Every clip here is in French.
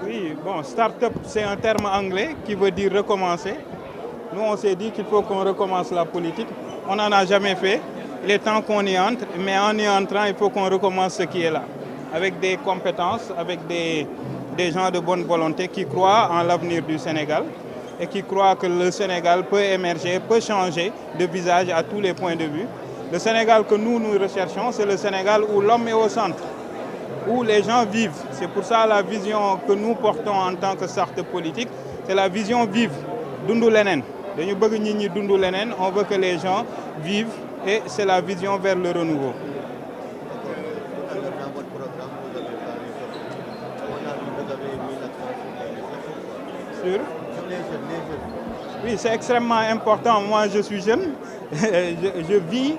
Oui, bon, start-up, c'est un terme anglais qui veut dire recommencer. Nous, on s'est dit qu'il faut qu'on recommence la politique. On n'en a jamais fait. Il est temps qu'on y entre, mais en y entrant, il faut qu'on recommence ce qui est là. Avec des compétences, avec des gens de bonne volonté qui croient en l'avenir du Sénégal et qui croient que le Sénégal peut émerger, peut changer de visage à tous les points de vue. Le Sénégal que nous recherchons, c'est le Sénégal où l'homme est au centre, où les gens vivent. C'est pour ça la vision que nous portons en tant que charte politique, c'est la vision vive, dundu lenen. Dañu bëgg nit ñi dundu lenen, on veut que les gens vivent et c'est la vision vers le renouveau. Sur Oui, c'est extrêmement important. Moi, je suis jeune. Je vis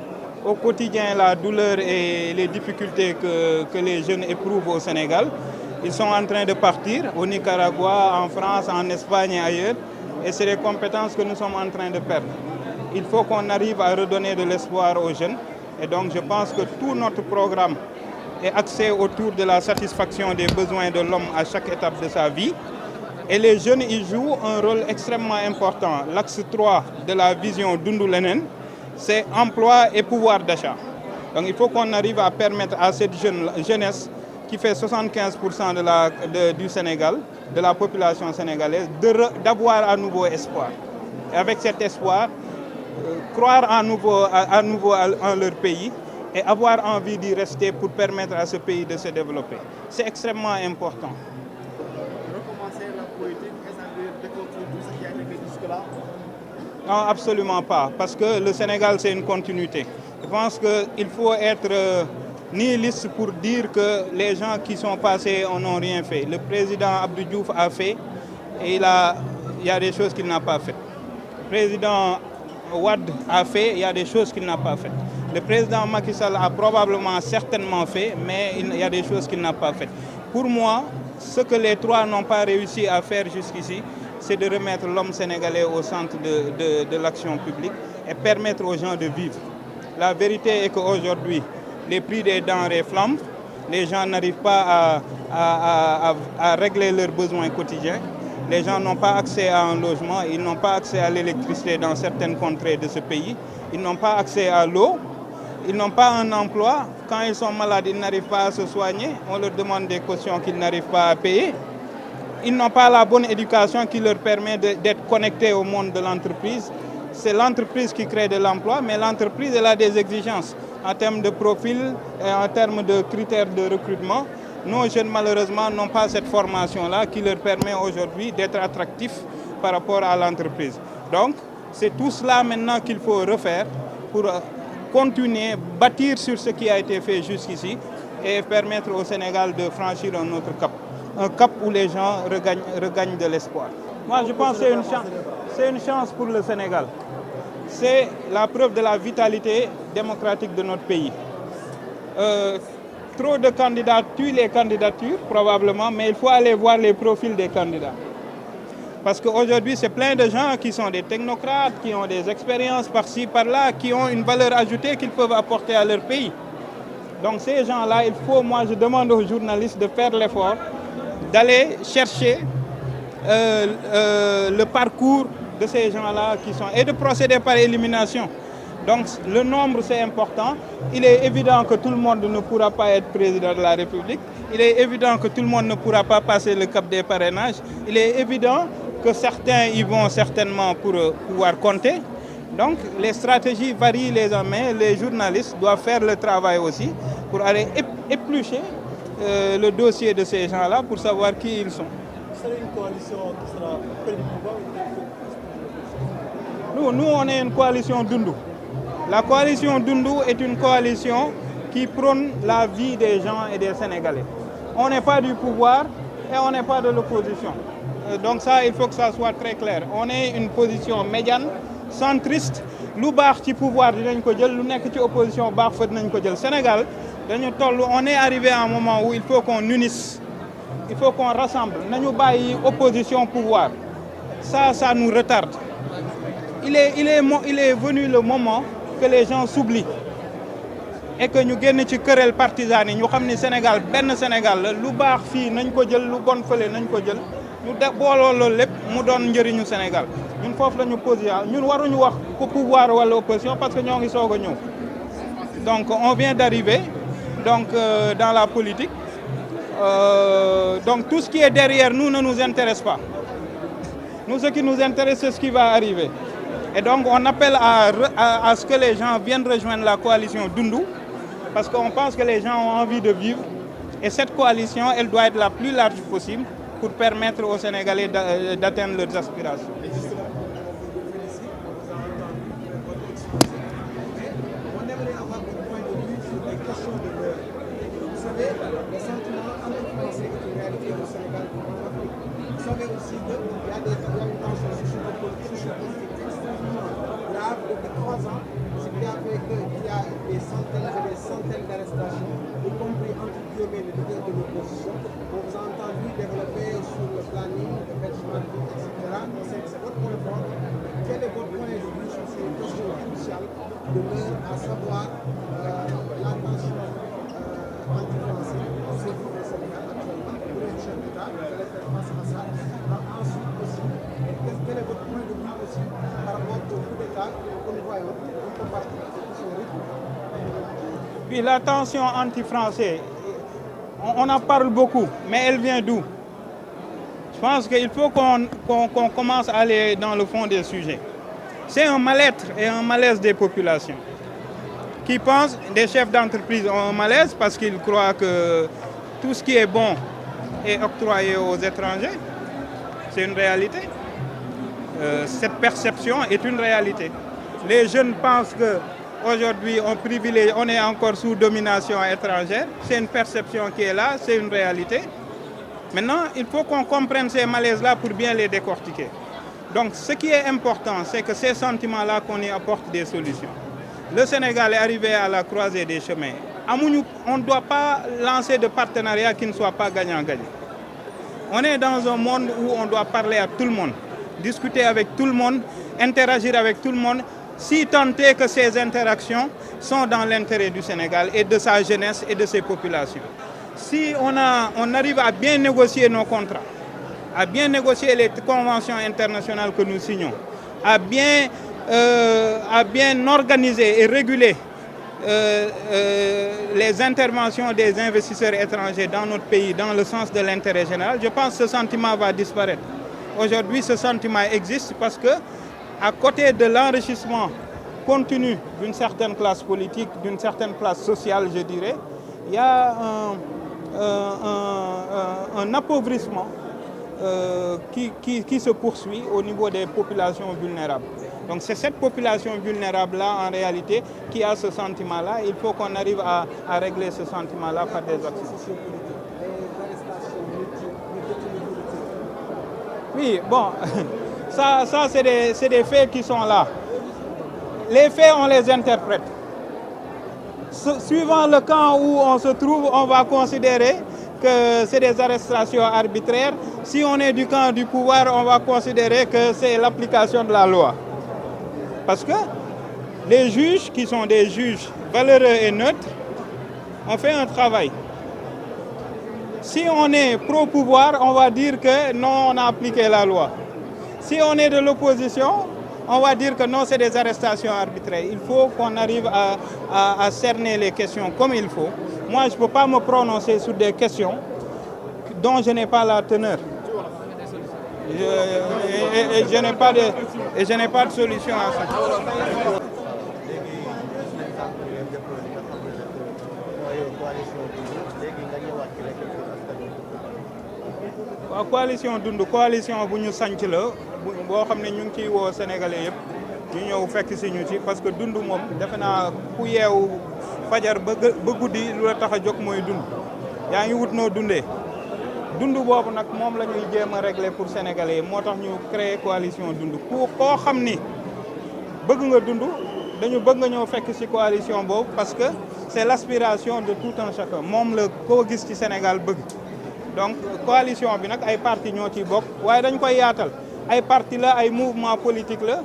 au quotidien la douleur et les difficultés que les jeunes éprouvent au Sénégal. Ils sont en train de partir au Nicaragua, en France, en Espagne et ailleurs. Et c'est des compétences que nous sommes en train de perdre. Il faut qu'on arrive à redonner de l'espoir aux jeunes. Et donc, je pense que tout notre programme est axé autour de la satisfaction des besoins de l'homme à chaque étape de sa vie. Et les jeunes y jouent un rôle extrêmement important. L'axe 3 de la vision Dundu Lenen, c'est emploi et pouvoir d'achat. Donc il faut qu'on arrive à permettre à cette jeunesse qui fait 75% du Sénégal, de la population sénégalaise, d'avoir à nouveau espoir. Et avec cet espoir, croire à nouveau en leur pays et avoir envie d'y rester pour permettre à ce pays de se développer. C'est extrêmement important. Recommencer la politique et ça veut déconstruire tout ce qui a été fait jusque-là? Non, absolument pas, parce que le Sénégal, c'est une continuité. Je pense qu'il faut être nihiliste pour dire que les gens qui sont passés n'ont rien fait. Le président Abdou Diouf a fait et il y a des choses qu'il n'a pas faites. Le président Wade a fait, il y a des choses qu'il n'a pas faites. Le président Macky Sall a probablement certainement fait, mais il y a des choses qu'il n'a pas faites. Pour moi, ce que les trois n'ont pas réussi à faire jusqu'ici, c'est de remettre l'homme sénégalais au centre de l'action publique et permettre aux gens de vivre. La vérité est qu'aujourd'hui, les prix des denrées flambent, les gens n'arrivent pas à régler leurs besoins quotidiens, les gens n'ont pas accès à un logement, ils n'ont pas accès à l'électricité dans certaines contrées de ce pays, ils n'ont pas accès à l'eau, ils n'ont pas un emploi. Quand ils sont malades, ils n'arrivent pas à se soigner, on leur demande des cautions qu'ils n'arrivent pas à payer. Ils n'ont pas la bonne éducation qui leur permet d'être connectés au monde de l'entreprise. C'est l'entreprise qui crée de l'emploi, mais l'entreprise elle a des exigences en termes de profil et en termes de critères de recrutement. Nos jeunes, malheureusement, n'ont pas cette formation-là qui leur permet aujourd'hui d'être attractifs par rapport à l'entreprise. Donc, c'est tout cela maintenant qu'il faut refaire pour continuer, bâtir sur ce qui a été fait jusqu'ici et permettre au Sénégal de franchir un autre cap. Un cap où les gens regagnent de l'espoir. Moi, je pense que c'est une chance pour le Sénégal. C'est la preuve de la vitalité démocratique de notre pays. Trop de candidats tuent les candidatures, probablement, mais il faut aller voir les profils des candidats. Parce qu'aujourd'hui, c'est plein de gens qui sont des technocrates, qui ont des expériences par-ci, par-là, qui ont une valeur ajoutée qu'ils peuvent apporter à leur pays. Donc ces gens-là, moi je demande aux journalistes de faire l'effort d'aller chercher le parcours de ces gens-là et de procéder par élimination. Donc le nombre c'est important. Il est évident que tout le monde ne pourra pas être président de la République. Il est évident que tout le monde ne pourra pas passer le cap des parrainages. Il est évident que certains y vont certainement pour pouvoir compter. Donc les stratégies varient les uns, mais les journalistes doivent faire le travail aussi pour aller éplucher le dossier de ces gens-là pour savoir qui ils sont. C'est une coalition qui sera près du pouvoir? Nous, on est une coalition Dundu. La coalition Dundu est une coalition qui prône la vie des gens et des Sénégalais. On n'est pas du pouvoir et on n'est pas de l'opposition. Donc ça, il faut que ça soit très clair. On est une position médiane, centriste. Lu baax ci pouvoir dinañ ko jël, lu nekk ci opposition baax fa dinañ ko jël. Sénégal, on est arrivé à un moment où il faut qu'on unisse. Il faut qu'on rassemble. Nañu bàyyi opposition pouvoir. Ça nous retarde. Il est venu le moment que les gens s'oublient. et que ñu génn ci querelle partisane yi ñu xam ni Sénégal benn Sénégal la lu baax fii nañ ko jël lu bon fële nañ ko jël ñu booloo loolu lépp mu doon njëriñu Sénégal ñun foofu la ñu posé ñun waruñu wax ko pouvoir wala opposition parce que ñoo ngi soog a ñëw donc on vient d'arriver donc dans la politique donc tout ce qui est derrière nous ne nous intéresse pas. Nous, ce qui nous intéresse, c'est ce qui va arriver. Et donc, on appelle à ce que les gens viennent rejoindre la coalition Dundu, parce qu'on pense que les gens ont envie de vivre. Et cette coalition, elle doit être la plus large possible pour permettre aux Sénégalais d'atteindre leurs aspirations. Le sentiment anti-français est une réalité au Sénégal comme en Afrique. Vous savez aussi qu'il y a une tension sociopolitique extrêmement grave depuis 3 ans, ce qui a fait qu'il y a des centaines d'arrestations, y compris entre guillemets les leaders de l'opposition. On vous a entendu développer sur le planning, le benchmarking, etc. C'est votre point de vue. Quel est votre point de vue sur ces questions cruciales de l'heure, à savoir la tension anti-français, surtout au Sénégal actuellement, pour un chef d'État, vous allez faire face à ça. Ensuite aussi, quel est votre point de vue aussi par rapport au coup d'État que nous voyons un peu partout sur son rythme? Puis la tension anti-français, on en parle beaucoup, mais elle vient d'où? Je pense qu'il faut qu'on commence à aller dans le fond des sujets. C'est un mal-être et un malaise des populations qui pensent, des chefs d'entreprise ont un malaise parce qu'ils croient que tout ce qui est bon est octroyé aux étrangers. C'est une réalité. Cette perception est une réalité. Les jeunes pensent qu'aujourd'hui, on est encore sous domination étrangère. C'est une perception qui est là, c'est une réalité. Maintenant, il faut qu'on comprenne ces malaises-là pour bien les décortiquer. Donc, ce qui est important, c'est que ces sentiments-là, qu'on y apporte des solutions. Le Sénégal est arrivé à la croisée des chemins. On ne doit pas lancer de partenariat qui ne soit pas gagnant-gagnant. On est dans un monde où on doit parler à tout le monde, discuter avec tout le monde, interagir avec tout le monde, si tant est que ces interactions sont dans l'intérêt du Sénégal et de sa jeunesse et de ses populations. Si on arrive à bien négocier nos contrats, à bien négocier les conventions internationales que nous signons, à bien organiser et réguler les interventions des investisseurs étrangers dans notre pays dans le sens de l'intérêt général, je pense que ce sentiment va disparaître. Aujourd'hui, ce sentiment existe parce que, à côté de l'enrichissement continu d'une certaine classe politique, d'une certaine classe sociale, je dirais, il y a un appauvrissement qui se poursuit au niveau des populations vulnérables. Donc c'est cette population vulnérable-là, en réalité, qui a ce sentiment-là. Il faut qu'on arrive à régler ce sentiment-là par des actions. Oui, bon, ça c'est des faits qui sont là. Les faits, on les interprète. Suivant le camp où on se trouve, on va considérer que c'est des arrestations arbitraires. Si on est du camp du pouvoir, on va considérer que c'est l'application de la loi. Parce que les juges, qui sont des juges valeureux et neutres, ont fait un travail. Si on est pro-pouvoir, on va dire que non, on a appliqué la loi. Si on est de l'opposition, on va dire que non, c'est des arrestations arbitraires. Il faut qu'on arrive à cerner les questions comme il faut. Moi, je ne peux pas me prononcer sur des questions dont je n'ai pas la teneur. Et je n'ai pas de solution à ça. waaw coalition Dundu coalition bu ñu sanc la boo xam ne ñu ngi ciy woo sénégalais yëpp ñu ñëw fekk si ñu ci parce que dund moom defe naa ku yeewu fajar ba guddi lu la tax a jóg mooy dund yaa ngi wut noo dundee dund boobu nag moom la ñuy jéem a régler pour sénégalais yi moo tax ñu créer coalition dund koo xam ni bëgg nga dund dañu bëgg nga ñëw fekk ci coalition boobu parce que c'est l'aspiration de tout un chacun moom la koo gis ci Sénégal bëgg. Donc coalition bi nag ay parti ñoo ciy bokk waaye dañ koy yaatal ay parti la ay mouvement politique la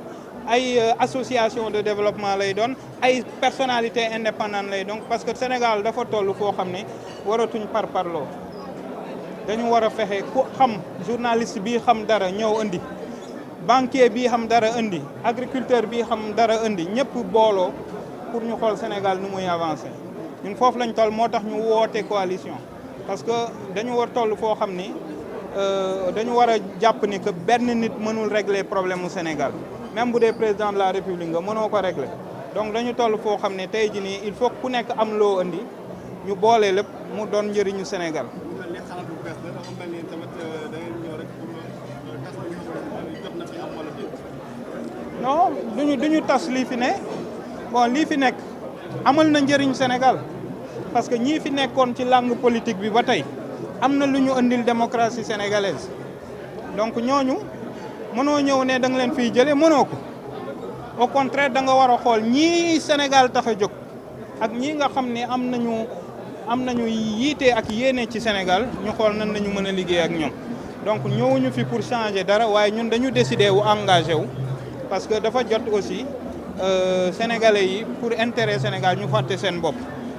ay association de développement lay doon ay personnalité indépendante lay donc parce que Sénégal dafa toll foo xam ne waratuñ parparloo dañu war a fexe ku xam journaliste bi xam dara ñëw indi banquier bi xam dara indi agriculteur bi xam dara indi ñëpp booloo pour ñu xool Sénégal nu muy avancer ñun foofu lañ toll moo tax ñu woote coalition parce que dañu war toll foo xam ni dañu war a jàpp ni que benn nit mënul régler problème mu Sénégal même bu dee président de la République nga mënoo ko régler donc dañu toll foo xam ne tey jii nii il faut ku nekk am loo indi ñu boole lépp mu doon njëriñu Sénégal. non duñu tas lii fi ne bon lii fi nekk amal na njëriñ Sénégal parce que ñii fi nekkoon ci langue politique bi ba tey am na lu ñu andil démocratie sénégalaise donc ñooñu mënoo ñëw ne da nga leen fiy jëlee mënoo ko au contraire da nga war a xool ñii Sénégal tax a jóg ak ñii nga xam ne am nañu yiite ak yéene ci Sénégal ñu xool nan nañu mën a liggéey ak ñoom donc ñëwuñu fi pour changer dara waaye ñun dañu décider wu engagé wu parce que dafa jot aussi sénégalais yi pour intérêt Sénégal ñu fàtte seen bopp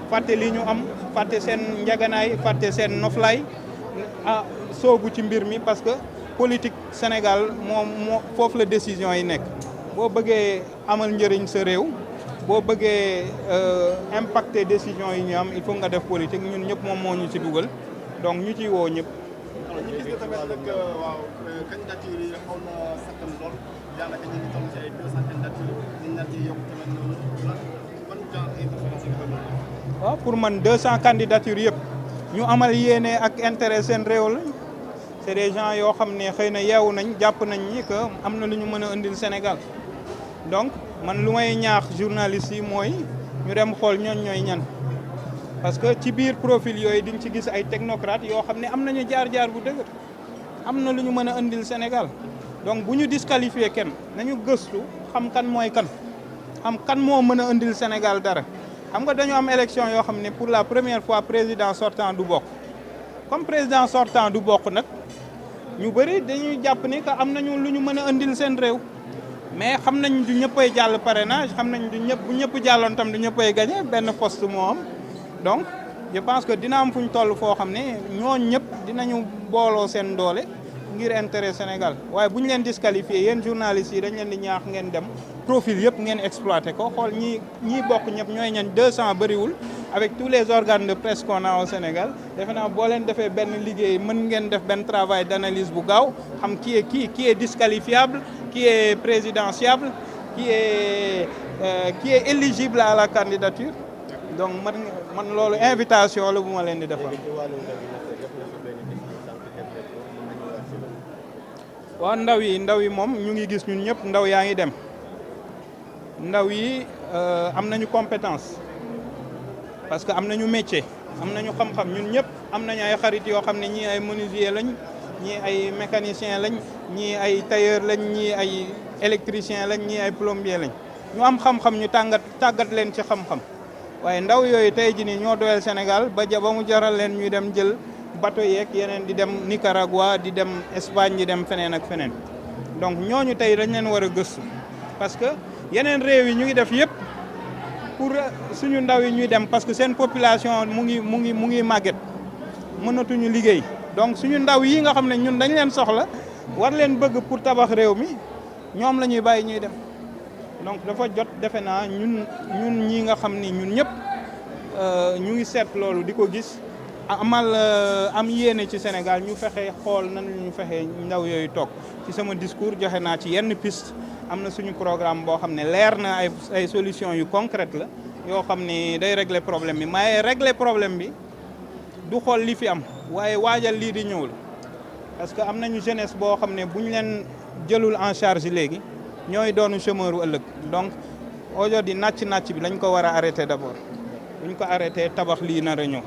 fàtte li ñu am fàtte seen njaganaay fàtte seen noflaay soobu ci mbir mi parce que politique Sénégal moo foofu la décision yi nekk boo bëggee amal njëriñ sa réew boo bëggee impacter décision yi ñu am il faut nga def politique ñun ñëpp moom moo ñu ci dugal donc ñu ciy woo ñëpp. ñu gis ne tamit nag waaw candidature yi xaw na sakkan lool daanaka ñu ngi toll ci ay 200 candidatures ñu nar ci yokk tamit noonu ban genre intervention nga xam. waaw pour man 200 candidatures yëpp ñu amal yéene ak intérêt seen réew la c'est des gens yoo xam ne xëy na yeewu nañ jàpp nañ ni que am na lu ñu mën a indil Sénégal donc man lu may ñaax journalistes yi mooy ñu dem xool ñooñ ñooy ñan parce que ci biir profil yooyu diñ ci gis ay technocrates yoo xam ne am nañu jaar-jaar bu dëgër am na lu ñu mën a indil Sénégal donc bu ñu disqualifier kenn nañu gëstu xam kan mooy kan xam kan moo mën a indil Sénégal dara xam nga dañu am élection yoo xam ne pour la première fois président sortant du bokk comme président sortant du bokk nag ñu bëri dañuy jàpp ni que am nañu lu ñu mën a indil seen réew mais xam nañ du ñëppay jàll parrainage xam nañ du ñëpp bu ñëpp jàlloon tam du ñëppay gagné benn poste moo am donc je pense que dina am fu ñu toll foo xam ne ñooñu ñëpp dinañu booloo seen doole ngir intérêt Sénégal waaye bu ñu leen disqualifié yéen journalistes yi dañ leen di ñaax ngeen dem profil yëpp ngeen exploité ko xool ñii bokk ñëpp ñooy ñan 200 bëriwul avec tous les organes de presse qu'on a au Sénégal defe naa boo leen defee benn liggéey mën ngeen def benn travail d'analyse bu gaaw xam qui est disqualifiable qui est présidentiable qui est éligible à la candidature donc man loolu invitation la bu ma leen di defal. waaw ndaw yi moom ñu ngi gis ñun ñëpp ndaw yaa ngi dem ndaw yi am nañu compétence parce que am nañu métier am nañu xam-xam ñun ñëpp am nañu ay xarit yoo xam ne ñii ay menuisier lañ ñii ay mécanicien lañ ñii ay tailleur lañ ñii ay électricien lañ ñii ay plombier lañ ñu am xam-xam ñu tàggat leen ci xam-xam waaye ndaw yooyu tey jii nii ñoo doyal Sénégal ba mu jaral leen ñuy dem jël bateau yeeg yeneen di dem Nicaragua di dem Espagne di dem feneen ak feneen donc ñooñu tey dañ leen war a gëstu parce que yeneen réew yi ñu ngi def yëpp pour suñu ndaw yi ñuy dem parce que seen population mu ngi màgget mënatuñu liggéey donc suñu ndaw yi nga xam ne ñun dañ leen soxla war leen bëgg pour tabax réew mi ñoom la ñuy bàyyi ñuy dem donc dafa jot defe naa ñun ñi nga xam ni ñun ñëpp ñu ngi seet loolu di ko gis am yéene ci Sénégal ñu fexe xool nan ñu fexe ndaw yooyu toog ci sama discours joxe naa ci yenn piste am na suñu programme boo xam ne leer na ay solution yu concrète la yoo xam ne day régler problème bi mais régler problème bi du xool li fi am waaye waajal lii di ñëw la parce que am nañu jeunesse boo xam ne bu ñu leen jëlul en charge léegi ñooy doonu chômeur u ëllëg donc aujourd'hui nàcc bi lañ ko war a arrêter d'abord buñ ko arrêter tabax lii nar a ñëw.